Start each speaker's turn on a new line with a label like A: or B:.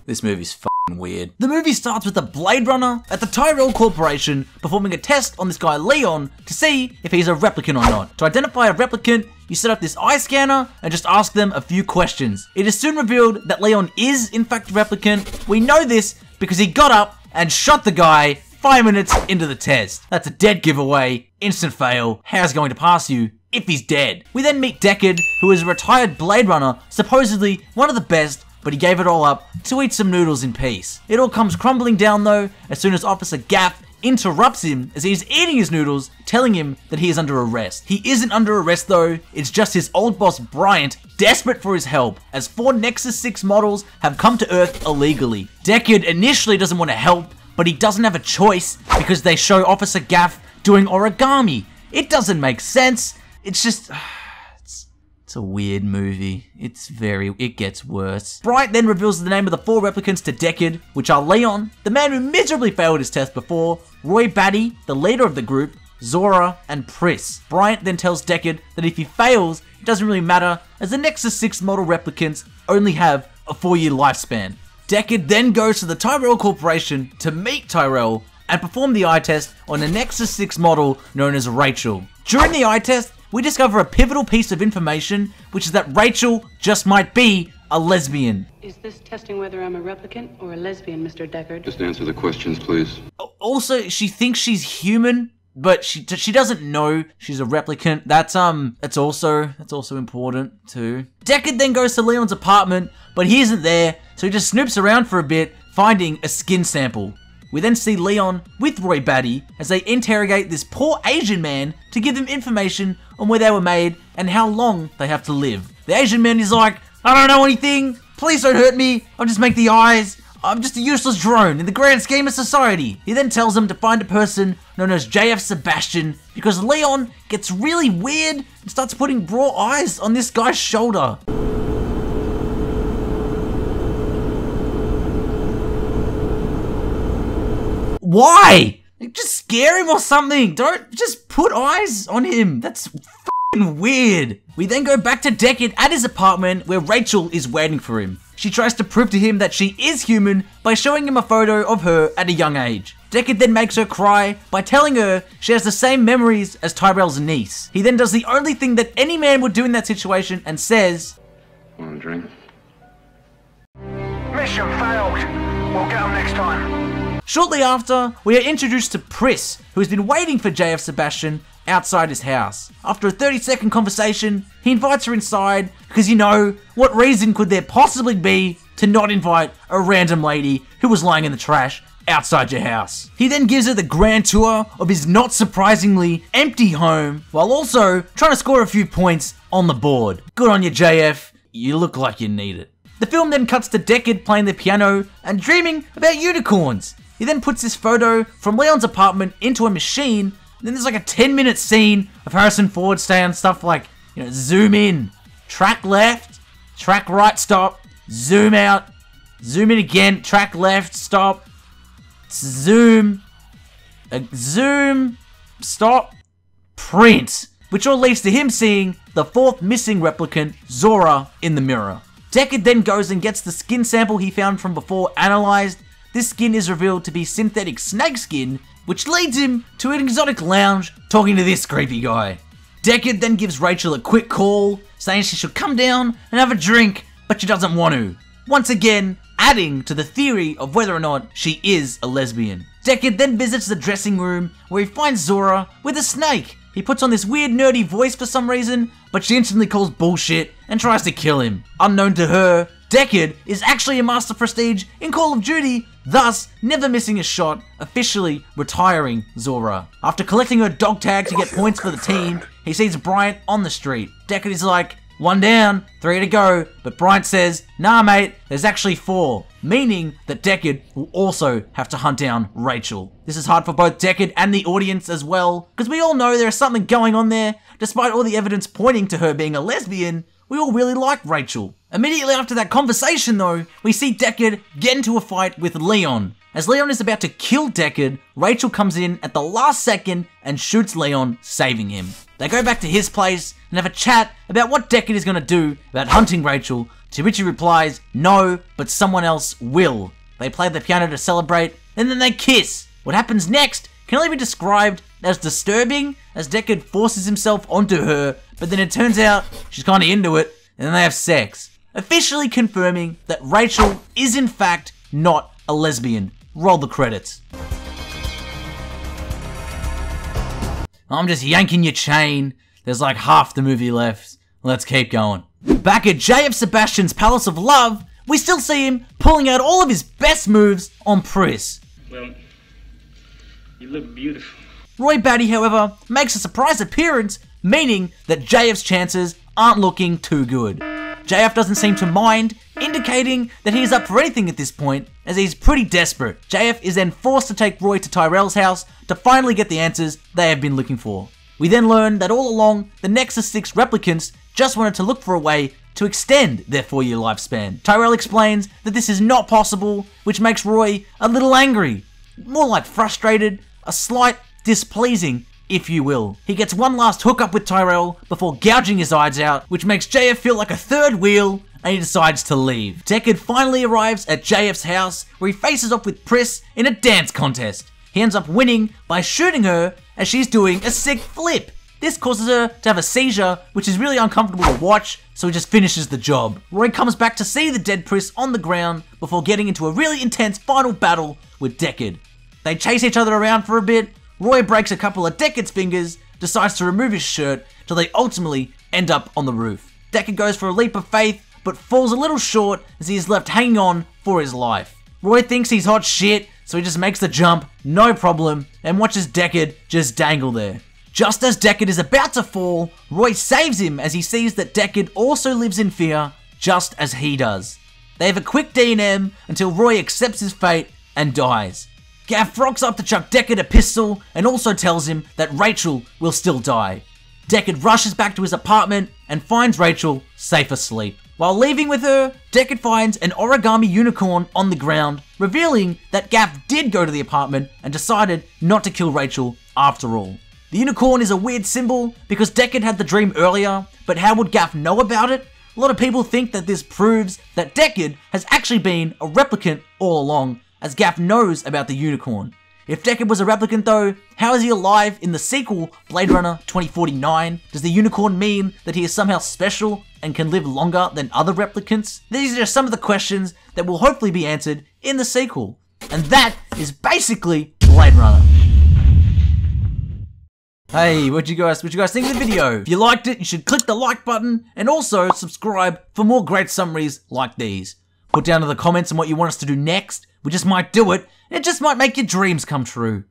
A: This movie's fucking weird. The movie starts with a Blade Runner at the Tyrell Corporation performing a test on this guy Leon to see if he's a replicant or not. To identify a replicant, you set up this eye scanner and just ask them a few questions. It is soon revealed that Leon is in fact a replicant. We know this because he got up and shot the guy 5 minutes into the test. That's a dead giveaway, instant fail. How's going to pass you if he's dead? We then meet Deckard, who is a retired Blade Runner, supposedly one of the best, but he gave it all up to eat some noodles in peace. It all comes crumbling down though, as soon as Officer Gaff interrupts him as he's eating his noodles, telling him that he is under arrest. He isn't under arrest though, it's just his old boss Bryant, desperate for his help, as 4 Nexus 6 models have come to Earth illegally. Deckard initially doesn't want to help, but he doesn't have a choice because they show Officer Gaff doing origami. It doesn't make sense. It's just... It's a weird movie. It gets worse. Bryant then reveals the name of the 4 replicants to Deckard, which are Leon, the man who miserably failed his test before, Roy Batty, the leader of the group, Zora, and Pris. Bryant then tells Deckard that if he fails, it doesn't really matter, as the Nexus 6 model replicants only have a 4-year lifespan. Deckard then goes to the Tyrell Corporation to meet Tyrell and perform the eye test on a Nexus 6 model known as Rachel. During the eye test, we discover a pivotal piece of information, which is that Rachel just might be a lesbian.
B: Is this testing whether I'm a replicant or a lesbian, Mr. Deckard?
C: Just answer the questions, please.
A: Also, she thinks she's human, but she doesn't know she's a replicant. That's also important too. Deckard then goes to Leon's apartment, but he isn't there, so he just snoops around for a bit, finding a skin sample. We then see Leon with Roy Batty as they interrogate this poor Asian man to give them information on where they were made and how long they have to live. The Asian man is like, I don't know anything, please don't hurt me, I'll just make the eyes, I'm just a useless drone in the grand scheme of society. He then tells them to find a person known as JF Sebastian because Leon gets really weird and starts putting raw eyes on this guy's shoulder. Why? Just scare him or something. Don't just put eyes on him. That's f***ing weird. We then go back to Deckard at his apartment where Rachel is waiting for him. She tries to prove to him that she is human by showing him a photo of her at a young age. Deckard then makes her cry by telling her she has the same memories as Tyrell's niece. He then does the only thing that any man would do in that situation and says,
C: Want a drink?
D: Mission failed. We'll get them next time.
A: Shortly after, we are introduced to Pris, who has been waiting for JF Sebastian outside his house. After a 30-second conversation, he invites her inside because, you know, what reason could there possibly be to not invite a random lady who was lying in the trash outside your house? He then gives her the grand tour of his not surprisingly empty home while also trying to score a few points on the board. Good on you, JF. You look like you need it. The film then cuts to Deckard playing the piano and dreaming about unicorns. He then puts this photo from Leon's apartment into a machine, and then there's like a 10-minute scene of Harrison Ford saying stuff like, you know, zoom in, track left, track right, stop, zoom out, zoom in again, track left, stop, zoom, zoom, stop, print, which all leads to him seeing the 4th missing replicant, Zora, in the mirror. Deckard then goes and gets the skin sample he found from before analyzed. This skin is revealed to be synthetic snake skin, which leads him to an exotic lounge talking to this creepy guy. Deckard then gives Rachel a quick call, saying she should come down and have a drink, but she doesn't want to. Once again, adding to the theory of whether or not she is a lesbian. Deckard then visits the dressing room where he finds Zora with a snake. He puts on this weird nerdy voice for some reason, but she instantly calls bullshit and tries to kill him. Unknown to her, Deckard is actually a Master Prestige in Call of Duty, thus never missing a shot, officially retiring Zora. After collecting her dog tag to get points for the team, he sees Bryant on the street. Deckard is like, 1 down, 3 to go, but Bryant says, nah mate, there's actually 4, meaning that Deckard will also have to hunt down Rachel. This is hard for both Deckard and the audience as well, because we all know there's something going on there. Despite all the evidence pointing to her being a lesbian, we all really like Rachel. Immediately after that conversation though, we see Deckard get into a fight with Leon. As Leon is about to kill Deckard, Rachel comes in at the last second and shoots Leon, saving him. They go back to his place and have a chat about what Deckard is going to do about hunting Rachel To which he replies, no, but someone else will. They play the piano to celebrate, and then they kiss. What happens next can only be described as disturbing, as Deckard forces himself onto her, but then it turns out she's kinda into it, and then they have sex. Officially confirming that Rachel is in fact not a lesbian. Roll the credits. I'm just yanking your chain. There's like half the movie left. Let's keep going. Back at JF Sebastian's Palace of Love, we still see him pulling out all of his best moves on Pris.
E: Well, you look beautiful.
A: Roy Batty, however, makes a surprise appearance, meaning that JF's chances aren't looking too good. JF doesn't seem to mind, indicating that he is up for anything at this point, as he's pretty desperate. JF is then forced to take Roy to Tyrell's house to finally get the answers they have been looking for. We then learn that all along, the Nexus 6 replicants just wanted to look for a way to extend their 4-year lifespan. Tyrell explains that this is not possible, which makes Roy a little angry. More like frustrated, a slight displeasing, if you will. He gets one last hookup with Tyrell before gouging his eyes out, which makes JF feel like a third wheel, and he decides to leave. Deckard finally arrives at JF's house, where he faces off with Pris in a dance contest. He ends up winning by shooting her as she's doing a sick flip. This causes her to have a seizure, which is really uncomfortable to watch, so he just finishes the job. Roy comes back to see the dead Pris on the ground before getting into a really intense final battle with Deckard. They chase each other around for a bit. Roy breaks a couple of Deckard's fingers, decides to remove his shirt, till they ultimately end up on the roof. Deckard goes for a leap of faith, but falls a little short as he is left hanging on for his life. Roy thinks he's hot shit, so he just makes the jump, no problem, and watches Deckard just dangle there. Just as Deckard is about to fall, Roy saves him as he sees that Deckard also lives in fear, just as he does. They have a quick D&M until Roy accepts his fate and dies. Gaff rocks up to chuck Deckard a pistol and also tells him that Rachel will still die. Deckard rushes back to his apartment and finds Rachel safe asleep. While leaving with her, Deckard finds an origami unicorn on the ground, revealing that Gaff did go to the apartment and decided not to kill Rachel after all. The unicorn is a weird symbol because Deckard had the dream earlier, but how would Gaff know about it? A lot of people think that this proves that Deckard has actually been a replicant all along, as Gaff knows about the unicorn. If Deckard was a replicant though, how is he alive in the sequel, Blade Runner 2049? Does the unicorn mean that he is somehow special and can live longer than other replicants? These are just some of the questions that will hopefully be answered in the sequel. And that is basically Blade Runner. Hey, what'd you guys think of the video? If you liked it, you should click the like button and also subscribe for more great summaries like these. Put down in the comments on what you want us to do next. We just might do it. It just might make your dreams come true.